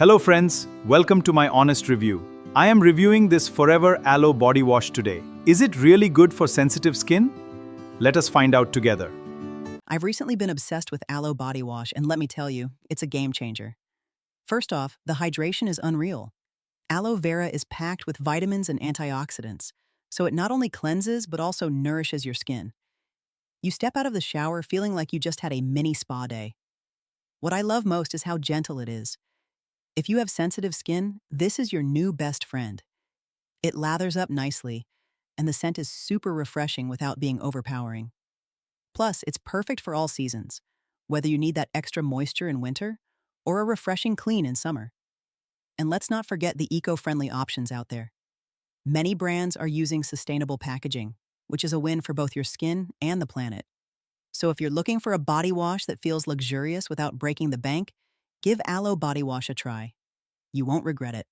Hello friends, welcome to my honest review. I am reviewing this Forever Aloe Body Wash today. Is it really good for sensitive skin? Let us find out together. I've recently been obsessed with Aloe Body Wash, and let me tell you, it's a game changer. First off, the hydration is unreal. Aloe Vera is packed with vitamins and antioxidants, so it not only cleanses but also nourishes your skin. You step out of the shower feeling like you just had a mini spa day. What I love most is how gentle it is. If you have sensitive skin, this is your new best friend. It lathers up nicely, and the scent is super refreshing without being overpowering. Plus, it's perfect for all seasons, whether you need that extra moisture in winter or a refreshing clean in summer. And let's not forget the eco-friendly options out there. Many brands are using sustainable packaging, which is a win for both your skin and the planet. So if you're looking for a body wash that feels luxurious without breaking the bank, give Aloe Body Wash a try. You won't regret it.